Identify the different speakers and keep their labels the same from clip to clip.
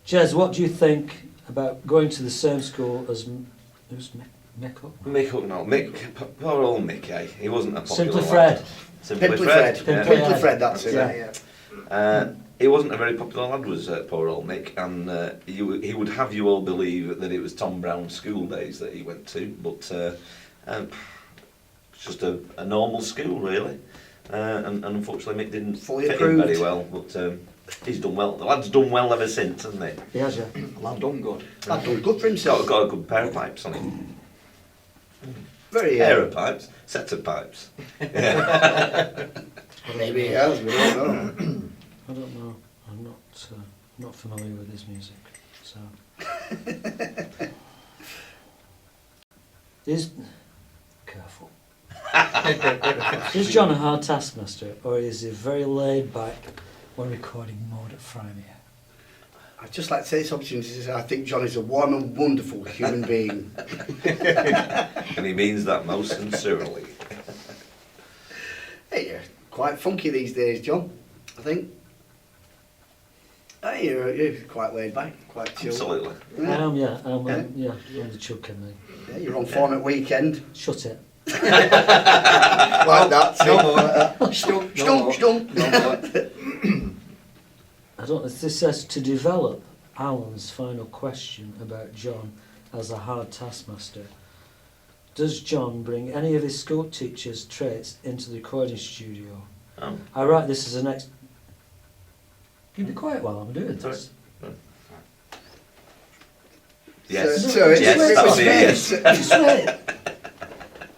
Speaker 1: Jez, what do you think about going to the same school as who's
Speaker 2: Mick, poor old Mick, eh? He wasn't a popular
Speaker 1: Simply
Speaker 2: lad.
Speaker 1: Fred.
Speaker 2: Simply
Speaker 3: Pimply
Speaker 2: Fred.
Speaker 3: Fred.
Speaker 2: Yeah.
Speaker 3: Pimply Fred, that's it.
Speaker 1: Yeah.
Speaker 2: He wasn't a very popular lad, was poor old Mick, and he would have you all believe that it was Tom Brown's school days that he went to, but it's just a normal school, really. And unfortunately Mick didn't fit in very well, but he's done well. The lad's done well ever since, hasn't he?
Speaker 1: He has, yeah.
Speaker 3: The lad done good. Lad done good for himself.
Speaker 2: Got a good pair of pipes on him.
Speaker 3: Very
Speaker 2: Pair of pipes, set of pipes.
Speaker 3: Maybe he has, we don't know.
Speaker 1: I don't know. I'm not familiar with his music, so. Careful. Is John a hard taskmaster, or is he very laid back when recording mode at Crimea?
Speaker 3: I'd just like to take this opportunity to say I think John is a warm and wonderful human being.
Speaker 2: And he means that most sincerely.
Speaker 3: Hey, you're quite funky these days, John, I think. Hey, you're quite laid back, quite chill.
Speaker 2: Absolutely.
Speaker 1: I am, yeah. I'm the chill kid, mate.
Speaker 3: Yeah, you're on form at weekend.
Speaker 1: Shut it.
Speaker 3: Like that.
Speaker 4: No more.
Speaker 3: Stunk.
Speaker 4: No more.
Speaker 1: I don't know. This says to develop Alan's final question about John as a hard taskmaster. Does John bring any of his school teachers' traits into the recording studio?
Speaker 2: Oh.
Speaker 1: I write this as an ex. Can you be quiet while I'm doing this?
Speaker 2: Yes.
Speaker 3: So it's
Speaker 2: Yes, that would be a yes.
Speaker 1: Just wait.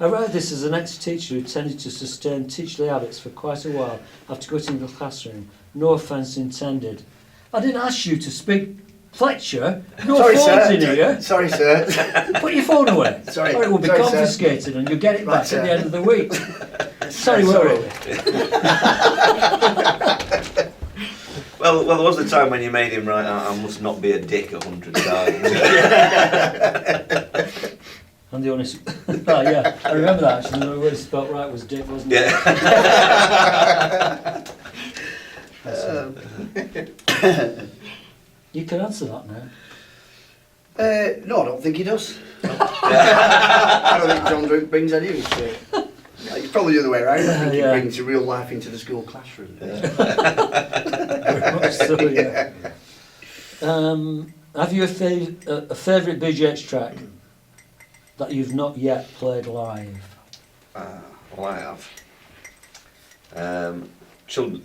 Speaker 1: I write this as an ex-teacher who tended to sustain teacherly habits for quite a while after going into the classroom. No offence intended. I didn't ask you to speak, Fletcher. No
Speaker 3: Sorry,
Speaker 1: phones
Speaker 3: sir.
Speaker 1: in here.
Speaker 3: Sorry, sir.
Speaker 1: Put your phone away.
Speaker 3: Sorry.
Speaker 1: Or it will be
Speaker 3: Sorry, sir.
Speaker 1: confiscated and you'll get it back
Speaker 3: Right,
Speaker 1: at the
Speaker 3: sir.
Speaker 1: end of the week. Sorry, where
Speaker 3: Sorry.
Speaker 1: were we?
Speaker 2: Well, there was the time when you made him write I must not be a dick 100 times.
Speaker 1: And the honest. Oh, yeah, I remember that actually. The only word spelt right was dick, wasn't it?
Speaker 2: Yeah.
Speaker 1: You can answer that now.
Speaker 3: No, I don't think he does. I don't think John brings any of his shit. It's probably the other way around. I think
Speaker 1: Yeah.
Speaker 3: he brings real life into the school classroom.
Speaker 1: Very much so, yeah. Have you a favourite BGH track that you've not yet played live?
Speaker 2: Well, I have.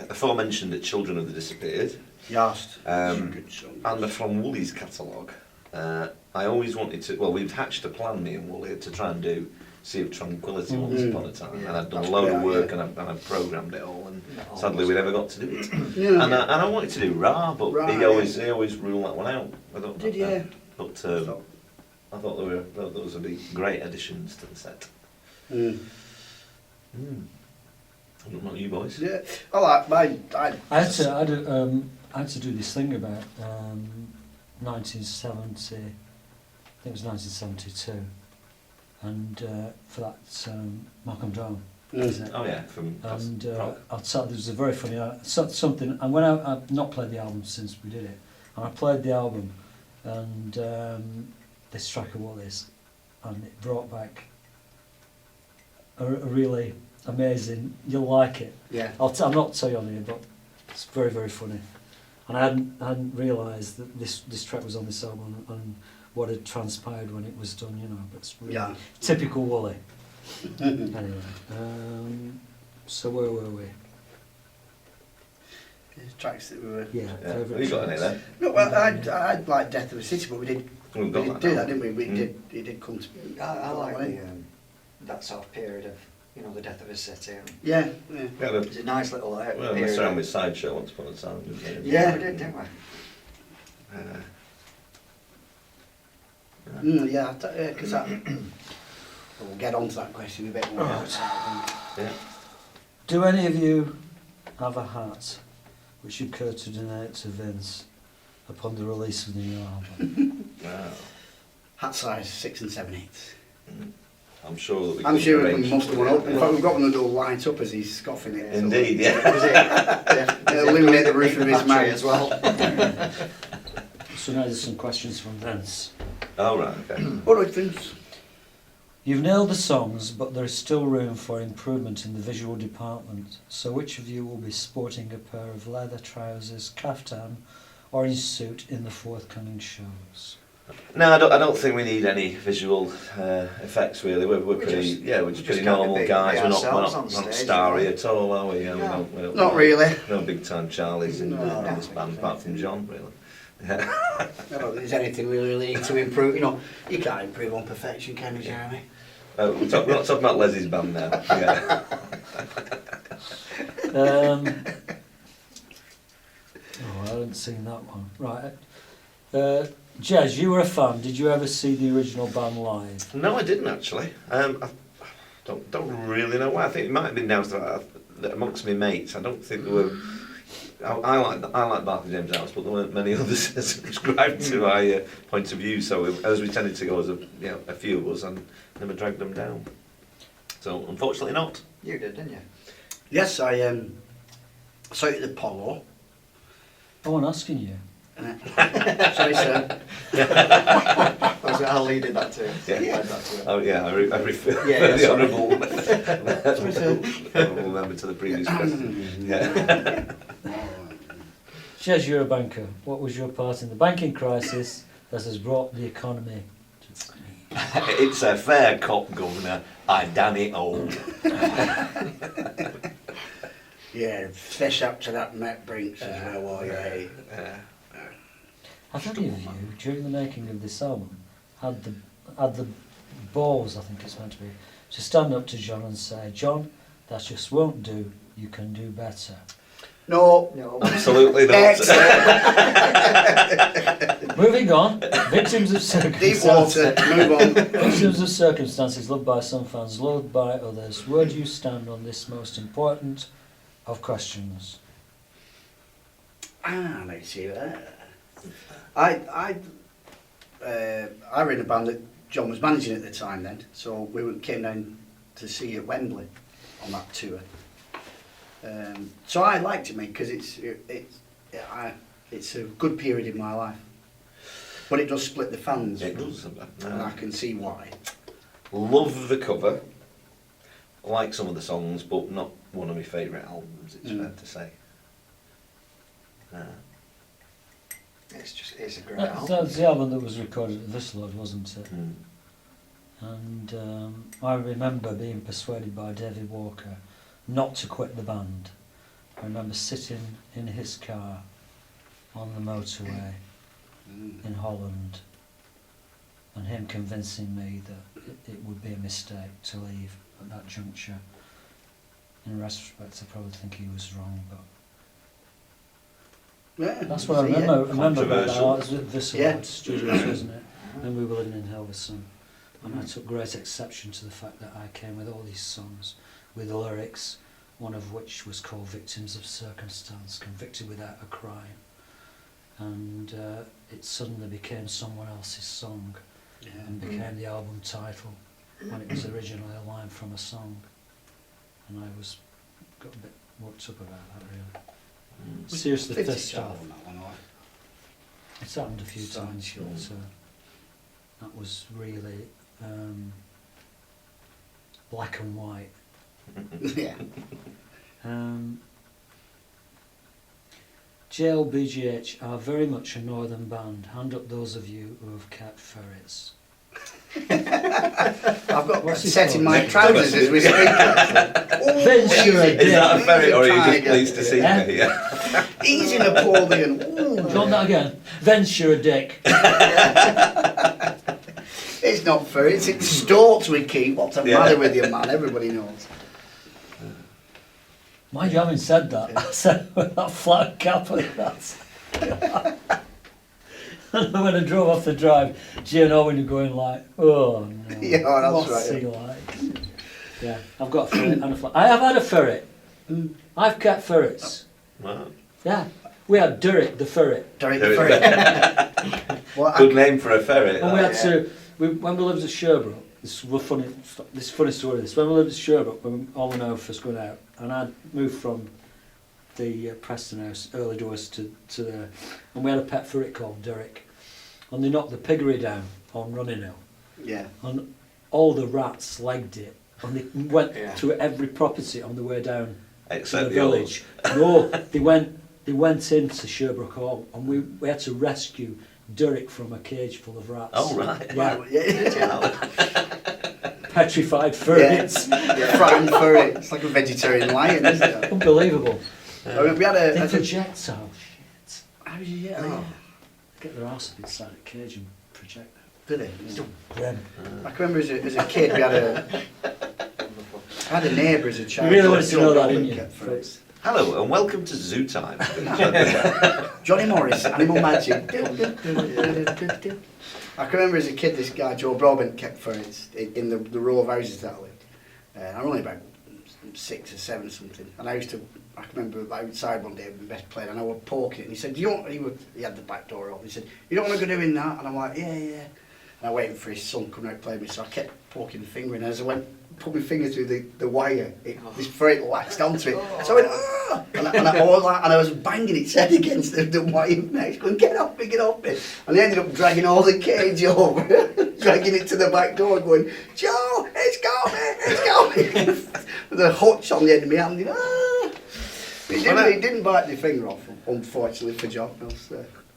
Speaker 2: Aforementioned that Children of the Disappeared.
Speaker 3: Yes.
Speaker 2: And from Woolly's catalogue. I always wanted to, well, we'd hatched a plan, me and Woolly, to try and do Sea of Tranquility once upon a time.
Speaker 3: Yeah,
Speaker 2: And I'd done a
Speaker 3: that's
Speaker 2: load of
Speaker 3: great,
Speaker 2: work
Speaker 3: yeah.
Speaker 2: and I've programmed it all, and
Speaker 4: No,
Speaker 2: sadly we never got to do it.
Speaker 3: Yeah.
Speaker 2: And I wanted to do Ra, but
Speaker 3: Ra,
Speaker 2: he always ruled that one out. I don't
Speaker 3: Did
Speaker 2: know.
Speaker 3: you?
Speaker 2: But I thought those would be great additions to the set.
Speaker 3: Mm.
Speaker 2: I don't know you boys.
Speaker 3: Yeah. Well, I
Speaker 1: I had to do this thing about 1970. I think it was 1972, and for that Malcolm Down, isn't it?
Speaker 2: Oh yeah,
Speaker 1: And I'll tell you, there was a very funny something. And when I've not played the album since we did it, and I played the album, and this track of Woolies, and it brought back a really amazing. You'll like it.
Speaker 3: Yeah.
Speaker 1: I'm not telling you on here, but it's very, very funny. And I hadn't realised that this track was on this album and what had transpired when it was done, you know. But it's really typical Woolly. Anyway, so where were we?
Speaker 3: Tracks that we were.
Speaker 1: Yeah, favourite
Speaker 2: Have you got any
Speaker 1: tracks.
Speaker 2: then?
Speaker 3: No, well, I'd like Death of a City, but we did
Speaker 2: We've got that
Speaker 3: do
Speaker 2: now.
Speaker 3: that, didn't we? It did come to.
Speaker 4: I like that sort of period of, the death of a city. And
Speaker 3: Yeah.
Speaker 4: it's a nice little
Speaker 2: We had a
Speaker 4: period.
Speaker 2: sound with Sideshow once upon a time, didn't we?
Speaker 4: Yeah, we did, didn't we?
Speaker 3: Because we'll get on to that question a bit more.
Speaker 1: Right.
Speaker 2: Yeah.
Speaker 1: Do any of you have a hat which you care to donate to Vince upon the release of the new album?
Speaker 2: Wow.
Speaker 3: Hat size 6 and 7/8.
Speaker 2: I'm sure that we
Speaker 3: I'm
Speaker 2: could
Speaker 3: sure we
Speaker 2: arrange
Speaker 3: can muster one up. In fact, we've got one that'll light up as he's scoffing it.
Speaker 2: Indeed, yeah.
Speaker 4: Does it? Yeah.
Speaker 3: It'll illuminate the roof of his
Speaker 4: Battery
Speaker 3: mouth.
Speaker 4: as well.
Speaker 1: So now there's some questions from Vince.
Speaker 2: Oh, right, okay.
Speaker 3: All right, Vince.
Speaker 1: You've nailed the songs, but there is still room for improvement in the visual department. So which of you will be sporting a pair of leather trousers, caftan, orange suit in the forthcoming shows?
Speaker 2: No, I don't think we need any visual effects really. We're pretty, we're just pretty
Speaker 4: kinda
Speaker 2: normal
Speaker 4: be
Speaker 2: guys. We're
Speaker 4: ourselves on
Speaker 2: not
Speaker 4: stage,
Speaker 2: starry
Speaker 4: aren't
Speaker 2: at all, are we?
Speaker 4: No.
Speaker 2: We don't
Speaker 3: Not really.
Speaker 2: No big time Charlies in
Speaker 3: No,
Speaker 2: this band, apart from John, really.
Speaker 3: I don't think there's anything we really need to improve. You know, you can't improve on perfection, can you, Jeremy?
Speaker 2: We're not talking about Leslie's band now. Yeah.
Speaker 1: Oh, I haven't seen that one. Right. Jez, you were a fan. Did you ever see the original band live?
Speaker 2: No, I didn't actually. I don't really know why. I think it might have been down to that amongst my mates. I don't think there were. I like Barclay James House, but there weren't many others that subscribed to my point of view. So as we tended to go as a few of us, and never dragged them down. So unfortunately not.
Speaker 4: You did, didn't you?
Speaker 3: Yes, I saw it at the Polo.
Speaker 1: Oh, I'm asking you.
Speaker 3: Sorry, sir.
Speaker 4: I'll lead in that too.
Speaker 2: Yeah.
Speaker 4: That to him.
Speaker 2: Oh yeah, I refer
Speaker 4: Yeah,
Speaker 2: the
Speaker 4: sorry.
Speaker 2: honourable member to the previous question. Yeah.
Speaker 1: Jez, you're a banker. What was your part in the banking crisis that has brought the economy to
Speaker 2: It's a fair cop, Governor. I done it all.
Speaker 3: Yeah, fish up to that Met Brinks as well while you're at it.
Speaker 1: Have any of you, during the making of this album, had the balls, I think it's meant to be, to stand up to John and say, John, that just won't do, you can do better?
Speaker 3: No.
Speaker 4: No.
Speaker 2: Absolutely not.
Speaker 3: Excellent.
Speaker 1: Moving on, victims of
Speaker 3: Deep water.
Speaker 1: circumstances.
Speaker 3: Move on.
Speaker 1: Victims of circumstances, loved by some fans, loathed by others. Where do you stand on this most important of questions?
Speaker 3: Let's see that. I ran a band that John was managing at the time then, so we came down to see you at Wembley on that tour. So I liked it, mate, because it's a good period in my life. But it does split the fans.
Speaker 2: It does.
Speaker 3: And I can see why.
Speaker 2: Love the cover. Like some of the songs, but not one of my favourite albums, it's fair to say.
Speaker 4: It's a great album.
Speaker 1: That's the album that was recorded at Visload, wasn't it?
Speaker 2: Mm.
Speaker 1: And I remember being persuaded by David Walker not to quit the band. I remember sitting in his car on the motorway in Holland and him convincing me that it would be a mistake to leave at that juncture. In retrospect, I probably think he was wrong, but
Speaker 3: Yeah,
Speaker 1: that's what I
Speaker 3: so, yeah.
Speaker 1: remember. I remember about that.
Speaker 2: Controversial.
Speaker 1: It was at Visload
Speaker 3: Yeah.
Speaker 1: Studios, wasn't it? And we were living in Helverson. And I took great exception to the fact that I came with all these songs with lyrics, one of which was called Victims of Circumstance, Convicted Without a Crime. And it suddenly became someone else's song and became the album title when it was originally a line from a song. And I got a bit worked up about that, really. Seriously pissed off.
Speaker 3: On that one, or?
Speaker 1: It's happened a few
Speaker 3: Sounds
Speaker 1: times,
Speaker 3: sure.
Speaker 1: but that was really black and white.
Speaker 3: Yeah.
Speaker 1: JLBGH are very much a northern band. Hand up those of you who have kept ferrets.
Speaker 3: I've got
Speaker 1: What's
Speaker 3: a
Speaker 1: it
Speaker 3: set in
Speaker 1: called?
Speaker 3: my trousers as we speak.
Speaker 1: Vince, you're a
Speaker 2: Is that a
Speaker 1: dick.
Speaker 2: ferret, or are you just
Speaker 3: Tiger.
Speaker 2: pleased to see
Speaker 1: Yeah.
Speaker 2: me? Yeah.
Speaker 3: Easy Napoleon.
Speaker 1: Do you want that again? Vince, you're a dick.
Speaker 3: It's not ferrets, it's storks we keep. What's the matter with you, man? Everybody knows.
Speaker 1: Mind you, having said that, I said with that flat cap and that. And when I drove off the drive, G and Owen were going like, oh no,
Speaker 3: Yeah, that's
Speaker 1: what's
Speaker 3: right,
Speaker 1: he like? Yeah, I've got a ferret and a flat. I have had a ferret. I've kept ferrets.
Speaker 2: Wow.
Speaker 1: Yeah, we had Derek the ferret.
Speaker 3: Derek the ferret. Well,
Speaker 2: Good name for a ferret.
Speaker 1: And we
Speaker 2: that.
Speaker 1: had to, when we lived at Sherbrooke, this was funny. This funny story. This when we lived at Sherbrooke, when all we know first going out, and I moved from the Preston house, early doors to there, and we had a pet ferret called Derek, and they knocked the piggery down on Running Hill,
Speaker 3: Yeah.
Speaker 1: and all the rats legged it, and they went
Speaker 4: Yeah.
Speaker 1: through every property on the way down to
Speaker 2: Except
Speaker 1: the
Speaker 2: yours.
Speaker 1: village. No, they went into Sherbrooke Hall, and we had to rescue Derek from a cage full of rats.
Speaker 2: Oh, right.
Speaker 1: Yeah,
Speaker 3: Yeah.
Speaker 1: petrified ferrets.
Speaker 3: Yeah. Frightened for it. It's like a vegetarian lion, isn't it?
Speaker 1: Unbelievable.
Speaker 3: I mean, we had
Speaker 1: They
Speaker 3: a
Speaker 1: project so shit.
Speaker 3: how did you get
Speaker 1: Oh.
Speaker 3: that?
Speaker 1: Get their arse up inside a cage and project
Speaker 3: Did it?
Speaker 1: them.
Speaker 3: I can remember as a kid we had a neighbour as a child.
Speaker 1: You really wanted to
Speaker 3: Joe
Speaker 1: know that,
Speaker 3: Robin
Speaker 1: didn't you?
Speaker 3: kept ferrets.
Speaker 2: Hello and welcome to Zoo Time.
Speaker 3: Johnny Morris, Animal Magic. I can remember as a kid this guy Joe Broadbent kept ferrets in the row of houses that I lived. I'm only about 6 or 7 or something, and I can remember outside one day with my best player, and I was poking it, and he said, he had the back door open, he said, you don't want to go doing that? And I'm like, yeah. And I waited for his son coming out to play with me, so I kept poking the finger in, and as I put my finger through the wire, this ferret latched onto it, so I went, ah! And I was banging its head against the wire next, going, get off me, and I ended up dragging all the cage over, dragging it to the back door, going, Joe, it's got me, with a hutch on the end of my hand, He didn't bite the finger off, unfortunately for John.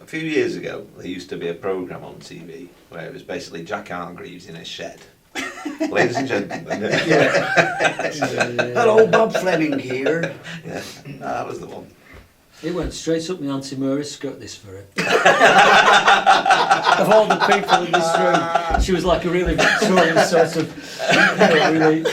Speaker 2: A few years ago, there used to be a programme on TV where it was basically Jack Hargreaves in a shed. Ladies and gentlemen.
Speaker 3: Hello, Bob Fleming here.
Speaker 2: Yeah, that was the one.
Speaker 1: It went straight up my Auntie Murray's skirt, this ferret. Of all the people in this room, she was like a really Victorian sort of, really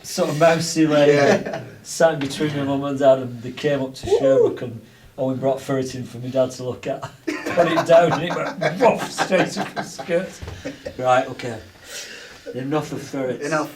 Speaker 1: sort of mousy lady, sat between my mum and dad, and they came up to Sherbrooke and Owen brought ferret in for my dad to look at. Put it down and it went rough straight up his skirt. Right, okay. Enough of ferrets.
Speaker 3: Enough.